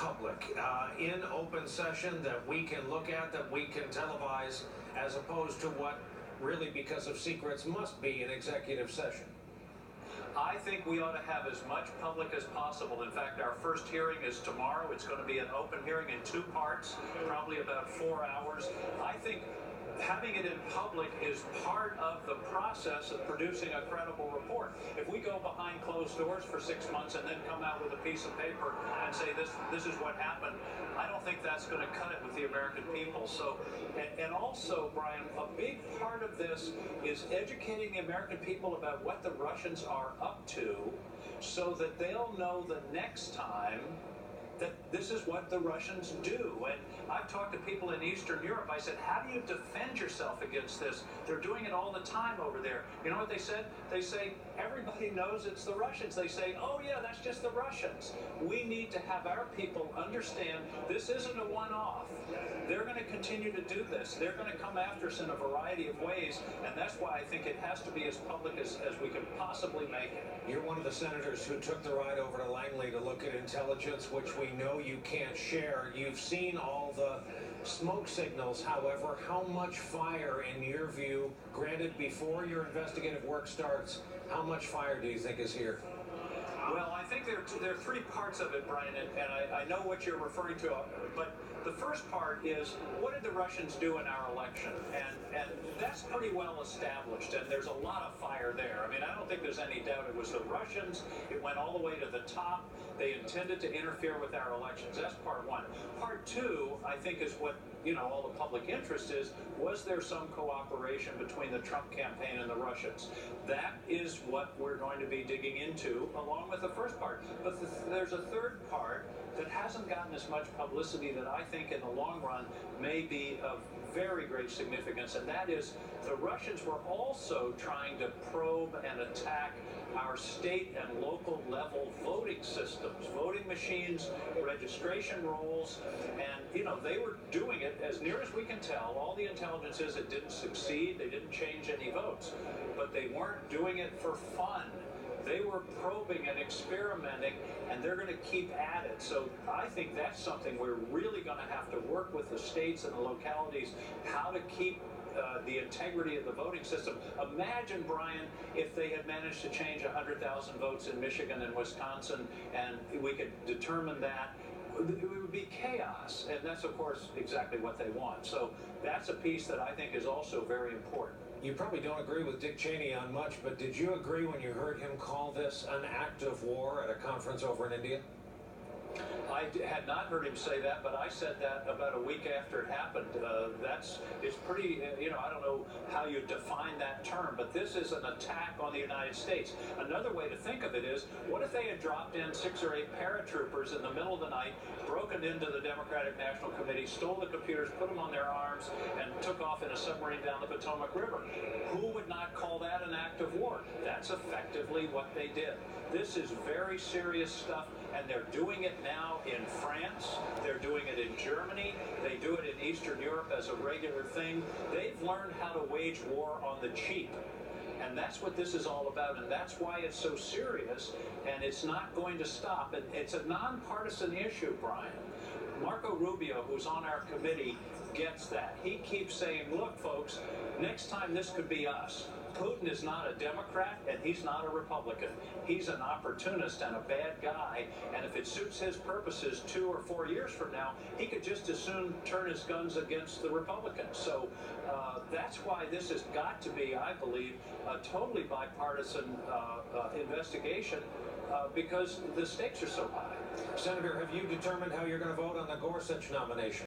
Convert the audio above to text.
public, in open session that we can look at, that we can televise, as opposed to what really, because of secrets, must be an executive session? I think we ought to have as much public as possible. In fact, our first hearing is tomorrow. It's going to be an open hearing in 2 parts, probably about 4 hours. I think having it in public is part of the process of producing a credible report. If we go behind closed doors for 6 months and then come out with a piece of paper and say this is what happened, I don't think that's going to cut it with the American people. So, and also, Brian, a big part of this is educating the American people about what the Russians are up to, so that they'll know the next time that this is what the Russians do. And I've talked to people in Eastern Europe. I said, how do you defend yourself against this? They're doing it all the time over there. You know what they said? They say, everybody knows it's the Russians. They say, oh yeah, that's just the Russians. We need to have our people understand this isn't a one-off. They're going to continue to do this. They're going to come after us in a variety of ways, and that's why I think it has to be as public as we can possibly make it. You're one of the senators who took the ride over to Langley to look at intelligence, which we know you can't share. You've seen all the smoke signals. However, how much fire, in your view, granted before your investigative work starts, how much fire do you think is here? Well, I think there are 3 parts of it, Brian, and I know what you're referring to, but the first part is, what did the Russians do in our election? And that's pretty well established, and there's a lot of fire there. I mean, I don't think there's any doubt it was the Russians. It went all the way to the top. They intended to interfere with our elections. That's part 1. Part 2, I think, is what, you know, all the public interest is. Was there some cooperation between the Trump campaign and the Russians? That is what we're going to be digging into, along with the first part. But there's a third part that hasn't gotten as much publicity that I think in the long run may be of very great significance, and that is the Russians were also trying to probe and attack our state and local level voting systems, voting machines, registration rolls, and, you know, they were doing it, as near as we can tell. All the intelligence is it didn't succeed, they didn't change any votes, but they weren't doing it for fun. They were probing and experimenting, and they're going to keep at it. So I think that's something we're really going to have to work with the states and the localities, how to keep the integrity of the voting system. Imagine, Brian, if they had managed to change 100,000 votes in Michigan and Wisconsin, and we could determine that. It would be chaos, and that's, of course, exactly what they want. So that's a piece that I think is also very important. You probably don't agree with Dick Cheney on much, but did you agree when you heard him call this an act of war at a conference over in India? I had not heard him say that, but I said that about a week after it happened. It's pretty, you know, I don't know how you define that term, but this is an attack on the United States. Another way to think of it is, what if they had dropped in 6 or 8 paratroopers in the middle of the night, broken into the Democratic National Committee, stole the computers, put them on their arms, and took off in a submarine down the Potomac River? Who would not call that an act of war? That's effectively what they did. This is very serious stuff, and they're doing it now in France. They're doing it in Germany. They do it in Eastern Europe as a regular thing. They've learned how to wage war on the cheap. And that's what this is all about, and that's why it's so serious, and it's not going to stop. And it's a nonpartisan issue, Brian. Marco Rubio, who's on our committee, gets that. He keeps saying, look, folks, next time this could be us. Putin is not a Democrat, and he's not a Republican. He's an opportunist and a bad guy, and if it suits his purposes 2 or 4 years from now, he could just as soon turn his guns against the Republicans. So that's why this has got to be, I believe, a totally bipartisan investigation, because the stakes are so high. Senator, have you determined how you're going to vote on the Gorsuch nomination?